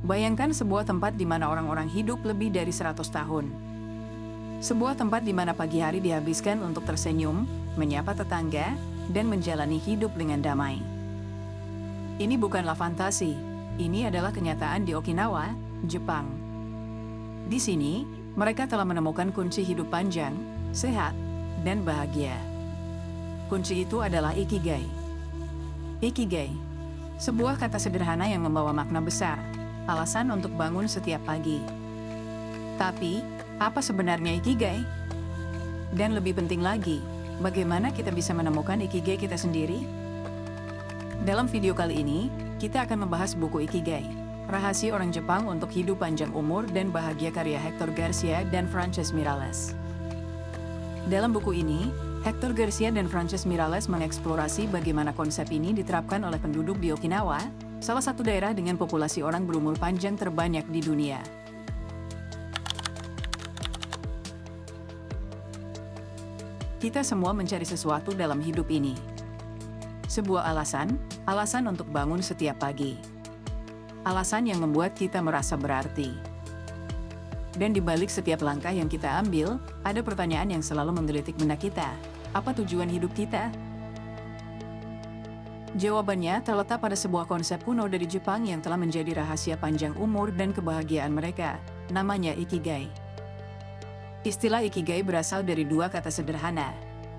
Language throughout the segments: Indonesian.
Bayangkan sebuah tempat di mana orang-orang hidup lebih dari 100 tahun. Sebuah tempat di mana pagi hari dihabiskan untuk tersenyum, menyapa tetangga, dan menjalani hidup dengan damai. Ini bukanlah fantasi, ini adalah kenyataan di Okinawa, Jepang. Di sini, mereka telah menemukan kunci hidup panjang, sehat, dan bahagia. Kunci itu adalah Ikigai. Ikigai, sebuah kata sederhana yang membawa makna besar, alasan untuk bangun setiap pagi. Tapi, apa sebenarnya Ikigai? Dan lebih penting lagi, bagaimana kita bisa menemukan Ikigai kita sendiri? Dalam video kali ini, kita akan membahas buku Ikigai, Rahasia Orang Jepang untuk Hidup Panjang Umur dan Bahagia karya Hector Garcia dan Frances Miralles. Dalam buku ini, Hector Garcia dan Frances Miralles mengeksplorasi bagaimana konsep ini diterapkan oleh penduduk di Okinawa, salah satu daerah dengan populasi orang berumur panjang terbanyak di dunia. Kita semua mencari sesuatu dalam hidup ini. Sebuah alasan untuk bangun setiap pagi. Alasan yang membuat kita merasa berarti. Dan di balik setiap langkah yang kita ambil, ada pertanyaan yang selalu menggelitik benak kita. Apa tujuan hidup kita? Jawabannya terletak pada sebuah konsep kuno dari Jepang yang telah menjadi rahasia panjang umur dan kebahagiaan mereka. Namanya Ikigai. Istilah Ikigai berasal dari dua kata sederhana.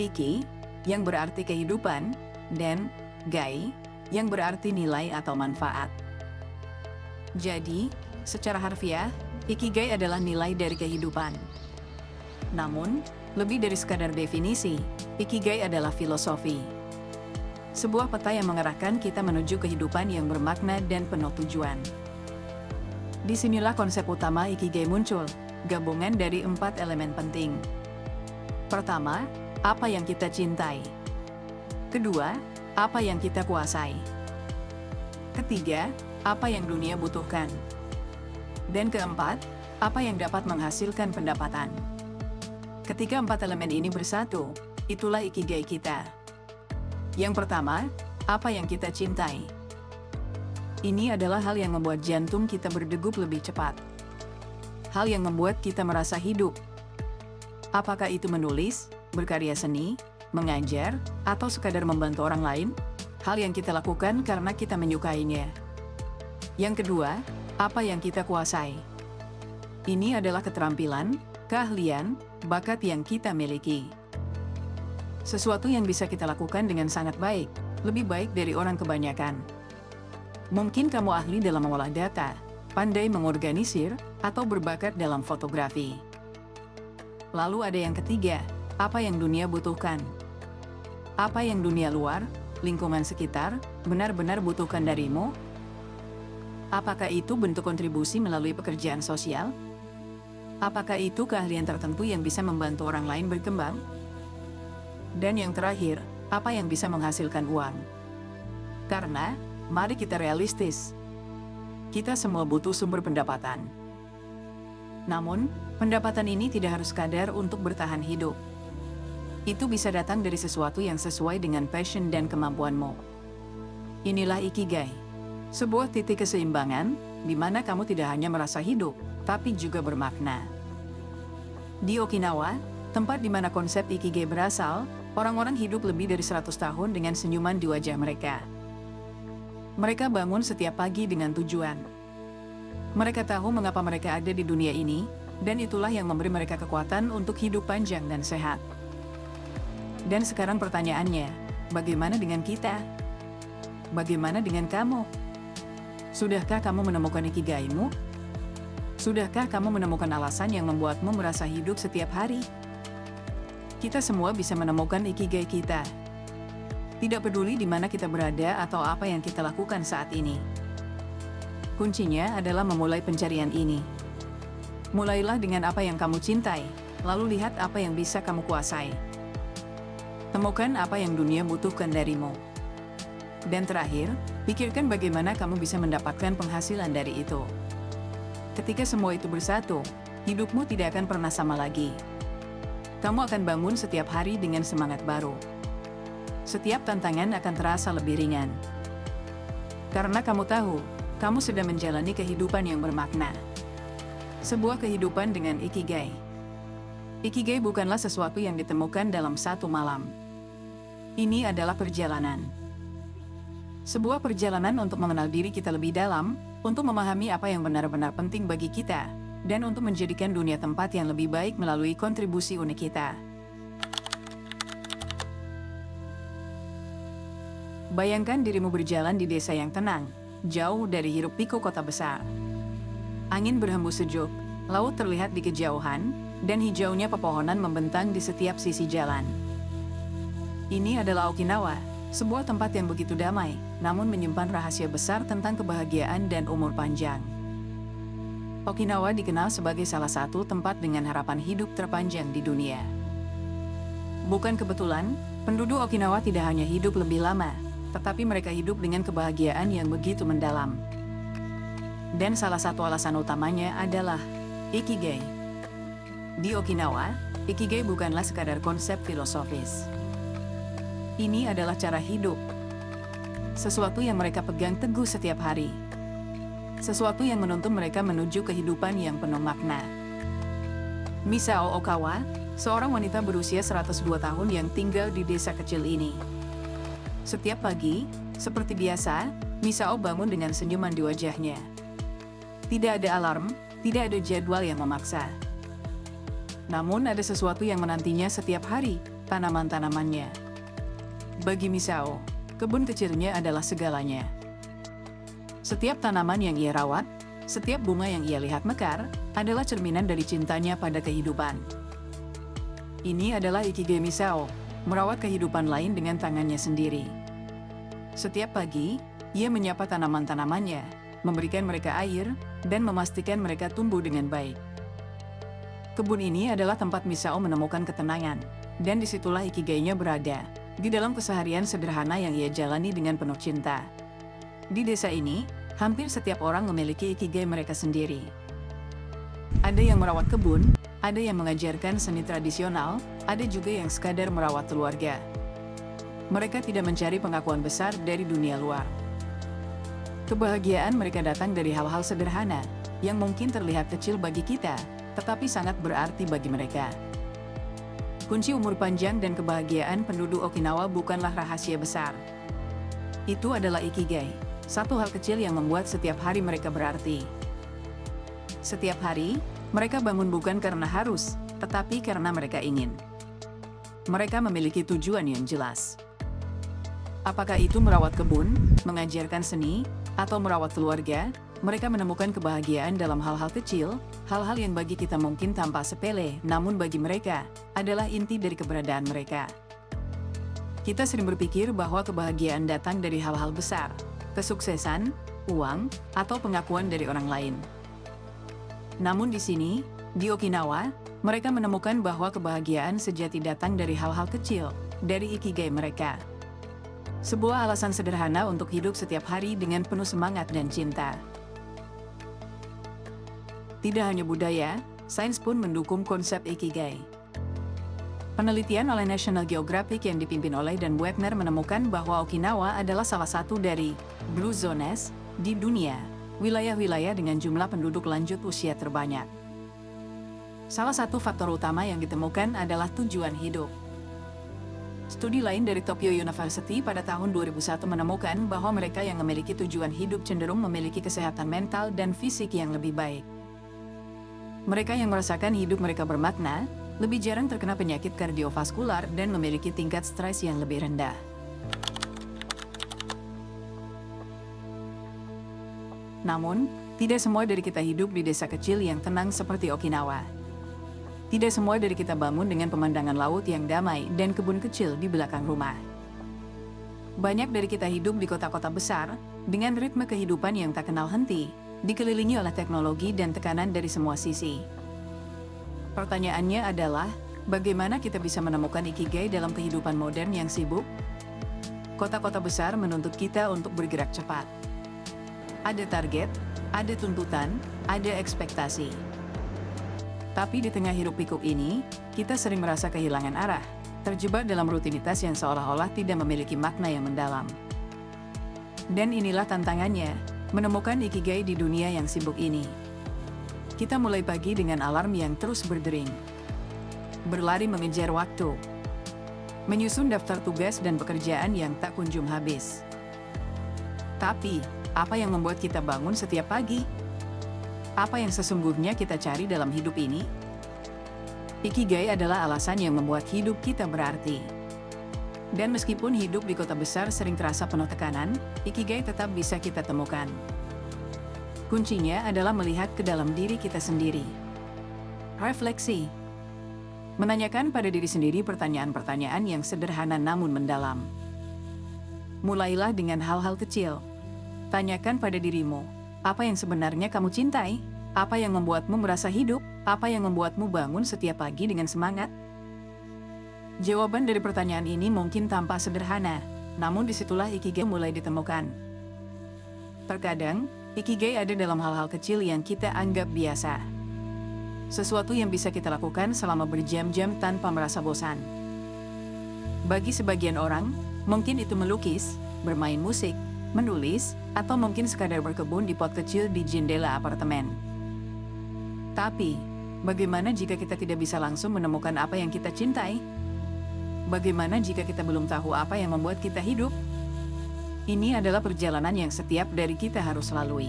Iki, yang berarti kehidupan, dan gai, yang berarti nilai atau manfaat. Jadi, secara harfiah, Ikigai adalah nilai dari kehidupan. Namun, lebih dari sekadar definisi, Ikigai adalah filosofi. Sebuah peta yang mengarahkan kita menuju kehidupan yang bermakna dan penuh tujuan. Disinilah konsep utama Ikigai muncul, gabungan dari 4 elemen penting. Pertama, apa yang kita cintai. Kedua, apa yang kita kuasai. Ketiga, apa yang dunia butuhkan. Dan keempat, apa yang dapat menghasilkan pendapatan. Ketika 4 elemen ini bersatu, itulah Ikigai kita. Yang pertama, apa yang kita cintai. Ini adalah hal yang membuat jantung kita berdegup lebih cepat. Hal yang membuat kita merasa hidup. Apakah itu menulis, berkarya seni, mengajar, atau sekadar membantu orang lain? Hal yang kita lakukan karena kita menyukainya. Yang kedua, apa yang kita kuasai. Ini adalah keterampilan, keahlian, bakat yang kita miliki. Sesuatu yang bisa kita lakukan dengan sangat baik, lebih baik dari orang kebanyakan. Mungkin kamu ahli dalam mengolah data, pandai mengorganisir, atau berbakat dalam fotografi. Lalu ada yang ketiga, apa yang dunia butuhkan. Apa yang dunia luar, lingkungan sekitar, benar-benar butuhkan darimu? Apakah itu bentuk kontribusi melalui pekerjaan sosial? Apakah itu keahlian tertentu yang bisa membantu orang lain berkembang? Dan yang terakhir, apa yang bisa menghasilkan uang? Karena, mari kita realistis. Kita semua butuh sumber pendapatan. Namun, pendapatan ini tidak harus kadar untuk bertahan hidup. Itu bisa datang dari sesuatu yang sesuai dengan passion dan kemampuanmu. Inilah Ikigai, sebuah titik keseimbangan di mana kamu tidak hanya merasa hidup, tapi juga bermakna. Di Okinawa, tempat di mana konsep Ikigai berasal, orang-orang hidup lebih dari 100 tahun dengan senyuman di wajah mereka. Mereka bangun setiap pagi dengan tujuan. Mereka tahu mengapa mereka ada di dunia ini, dan itulah yang memberi mereka kekuatan untuk hidup panjang dan sehat. Dan sekarang pertanyaannya, bagaimana dengan kita? Bagaimana dengan kamu? Sudahkah kamu menemukan Ikigaimu? Sudahkah kamu menemukan alasan yang membuatmu merasa hidup setiap hari? Kita semua bisa menemukan Ikigai kita. Tidak peduli di mana kita berada atau apa yang kita lakukan saat ini. Kuncinya adalah memulai pencarian ini. Mulailah dengan apa yang kamu cintai, lalu lihat apa yang bisa kamu kuasai. Temukan apa yang dunia butuhkan darimu. Dan terakhir, pikirkan bagaimana kamu bisa mendapatkan penghasilan dari itu. Ketika semua itu bersatu, hidupmu tidak akan pernah sama lagi. Kamu akan bangun setiap hari dengan semangat baru. Setiap tantangan akan terasa lebih ringan. Karena kamu tahu kamu sedang menjalani kehidupan yang bermakna. Sebuah kehidupan dengan ikigai. Ikigai bukanlah sesuatu yang ditemukan dalam satu malam. Ini adalah perjalanan. Sebuah perjalanan untuk mengenal diri kita lebih dalam, untuk memahami apa yang benar-benar penting bagi kita, dan untuk menjadikan dunia tempat yang lebih baik melalui kontribusi unik kita. Bayangkan dirimu berjalan di desa yang tenang, jauh dari hiruk-pikuk kota besar. Angin berhembus sejuk, laut terlihat di kejauhan, dan hijaunya pepohonan membentang di setiap sisi jalan. Ini adalah Okinawa, sebuah tempat yang begitu damai, namun menyimpan rahasia besar tentang kebahagiaan dan umur panjang. Okinawa dikenal sebagai salah satu tempat dengan harapan hidup terpanjang di dunia. Bukan kebetulan, penduduk Okinawa tidak hanya hidup lebih lama, tetapi mereka hidup dengan kebahagiaan yang begitu mendalam. Dan salah satu alasan utamanya adalah ikigai. Di Okinawa, ikigai bukanlah sekadar konsep filosofis. Ini adalah cara hidup. Sesuatu yang mereka pegang teguh setiap hari. Sesuatu yang menuntun mereka menuju kehidupan yang penuh makna. Misao Okawa, seorang wanita berusia 102 tahun yang tinggal di desa kecil ini. Setiap pagi, seperti biasa, Misao bangun dengan senyuman di wajahnya. Tidak ada alarm, tidak ada jadwal yang memaksa. Namun ada sesuatu yang menantinya setiap hari, tanaman-tanamannya. Bagi Misao, kebun kecilnya adalah segalanya. Setiap tanaman yang ia rawat, setiap bunga yang ia lihat mekar, adalah cerminan dari cintanya pada kehidupan. Ini adalah ikigai Misao, merawat kehidupan lain dengan tangannya sendiri. Setiap pagi, ia menyapa tanaman-tanamannya, memberikan mereka air, dan memastikan mereka tumbuh dengan baik. Kebun ini adalah tempat Misao menemukan ketenangan, dan disitulah ikigainya berada, di dalam keseharian sederhana yang ia jalani dengan penuh cinta. Di desa ini, hampir setiap orang memiliki ikigai mereka sendiri. Ada yang merawat kebun, ada yang mengajarkan seni tradisional, ada juga yang sekadar merawat keluarga. Mereka tidak mencari pengakuan besar dari dunia luar. Kebahagiaan mereka datang dari hal-hal sederhana, yang mungkin terlihat kecil bagi kita, tetapi sangat berarti bagi mereka. Kunci umur panjang dan kebahagiaan penduduk Okinawa bukanlah rahasia besar. Itu adalah ikigai, satu hal kecil yang membuat setiap hari mereka berarti. Setiap hari, mereka bangun bukan karena harus, tetapi karena mereka ingin. Mereka memiliki tujuan yang jelas. Apakah itu merawat kebun, mengajarkan seni, atau merawat keluarga, mereka menemukan kebahagiaan dalam hal-hal kecil, hal-hal yang bagi kita mungkin tampak sepele, namun bagi mereka, adalah inti dari keberadaan mereka. Kita sering berpikir bahwa kebahagiaan datang dari hal-hal besar, kesuksesan, uang, atau pengakuan dari orang lain. Namun di sini, di Okinawa, mereka menemukan bahwa kebahagiaan sejati datang dari hal-hal kecil, dari ikigai mereka. Sebuah alasan sederhana untuk hidup setiap hari dengan penuh semangat dan cinta. Tidak hanya budaya, sains pun mendukung konsep ikigai. Penelitian oleh National Geographic yang dipimpin oleh Dan Webner menemukan bahwa Okinawa adalah salah satu dari Blue Zones di dunia, wilayah-wilayah dengan jumlah penduduk lanjut usia terbanyak. Salah satu faktor utama yang ditemukan adalah tujuan hidup. Studi lain dari Tokyo University pada tahun 2001 menemukan bahwa mereka yang memiliki tujuan hidup cenderung memiliki kesehatan mental dan fisik yang lebih baik. Mereka yang merasakan hidup mereka bermakna, lebih jarang terkena penyakit kardiovaskular dan memiliki tingkat stres yang lebih rendah. Namun, tidak semua dari kita hidup di desa kecil yang tenang seperti Okinawa. Tidak semua dari kita bangun dengan pemandangan laut yang damai dan kebun kecil di belakang rumah. Banyak dari kita hidup di kota-kota besar, dengan ritme kehidupan yang tak kenal henti, dikelilingi oleh teknologi dan tekanan dari semua sisi. Pertanyaannya adalah, bagaimana kita bisa menemukan ikigai dalam kehidupan modern yang sibuk? Kota-kota besar menuntut kita untuk bergerak cepat. Ada target, ada tuntutan, ada ekspektasi. Tapi di tengah hiruk-pikuk ini, kita sering merasa kehilangan arah, terjebak dalam rutinitas yang seolah-olah tidak memiliki makna yang mendalam. Dan inilah tantangannya, Menemukan ikigai di dunia yang sibuk ini. Kita mulai pagi dengan alarm yang terus berdering. Berlari mengejar waktu. Menyusun daftar tugas dan pekerjaan yang tak kunjung habis. Tapi, apa yang membuat kita bangun setiap pagi? Apa yang sesungguhnya kita cari dalam hidup ini? Ikigai adalah alasan yang membuat hidup kita berarti. Dan meskipun hidup di kota besar sering terasa penuh tekanan, ikigai tetap bisa kita temukan. Kuncinya adalah melihat ke dalam diri kita sendiri. Refleksi. Menanyakan pada diri sendiri pertanyaan-pertanyaan yang sederhana namun mendalam. Mulailah dengan hal-hal kecil. Tanyakan pada dirimu, apa yang sebenarnya kamu cintai? Apa yang membuatmu merasa hidup? Apa yang membuatmu bangun setiap pagi dengan semangat? Jawaban dari pertanyaan ini mungkin tampak sederhana, namun disitulah ikigai mulai ditemukan. Terkadang, ikigai ada dalam hal-hal kecil yang kita anggap biasa. Sesuatu yang bisa kita lakukan selama berjam-jam tanpa merasa bosan. Bagi sebagian orang, mungkin itu melukis, bermain musik, menulis, atau mungkin sekadar berkebun di pot kecil di jendela apartemen. Tapi, bagaimana jika kita tidak bisa langsung menemukan apa yang kita cintai? Bagaimana jika kita belum tahu apa yang membuat kita hidup? Ini adalah perjalanan yang setiap dari kita harus lalui.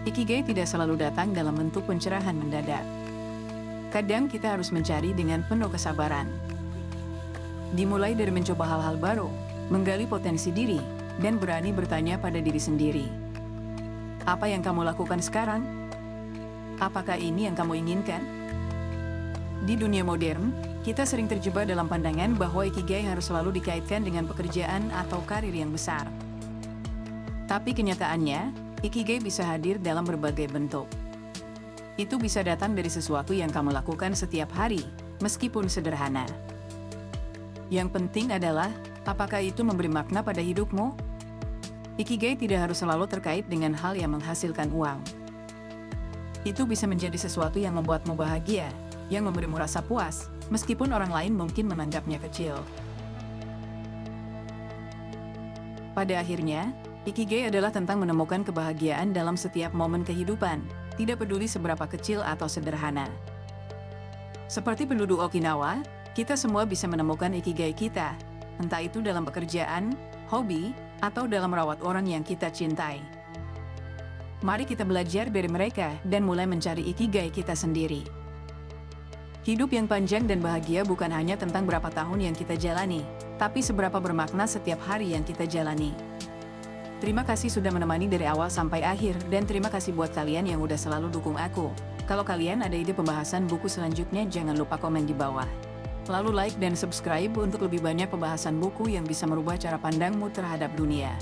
Ikigai tidak selalu datang dalam bentuk pencerahan mendadak. Kadang kita harus mencari dengan penuh kesabaran. Dimulai dari mencoba hal-hal baru, menggali potensi diri, dan berani bertanya pada diri sendiri. Apa yang kamu lakukan sekarang? Apakah ini yang kamu inginkan? Di dunia modern, kita sering terjebak dalam pandangan bahwa ikigai harus selalu dikaitkan dengan pekerjaan atau karir yang besar. Tapi kenyataannya, ikigai bisa hadir dalam berbagai bentuk. Itu bisa datang dari sesuatu yang kamu lakukan setiap hari, meskipun sederhana. Yang penting adalah, apakah itu memberi makna pada hidupmu? Ikigai tidak harus selalu terkait dengan hal yang menghasilkan uang. Itu bisa menjadi sesuatu yang membuatmu bahagia, yang memberimu rasa puas, meskipun orang lain mungkin menanggapnya kecil. Pada akhirnya, ikigai adalah tentang menemukan kebahagiaan dalam setiap momen kehidupan, tidak peduli seberapa kecil atau sederhana. Seperti penduduk Okinawa, kita semua bisa menemukan ikigai kita, entah itu dalam pekerjaan, hobi, atau dalam merawat orang yang kita cintai. Mari kita belajar dari mereka dan mulai mencari ikigai kita sendiri. Hidup yang panjang dan bahagia bukan hanya tentang berapa tahun yang kita jalani, tapi seberapa bermakna setiap hari yang kita jalani. Terima kasih sudah menemani dari awal sampai akhir, dan terima kasih buat kalian yang udah selalu dukung aku. Kalau kalian ada ide pembahasan buku selanjutnya, jangan lupa komen di bawah. Lalu like dan subscribe untuk lebih banyak pembahasan buku yang bisa merubah cara pandangmu terhadap dunia.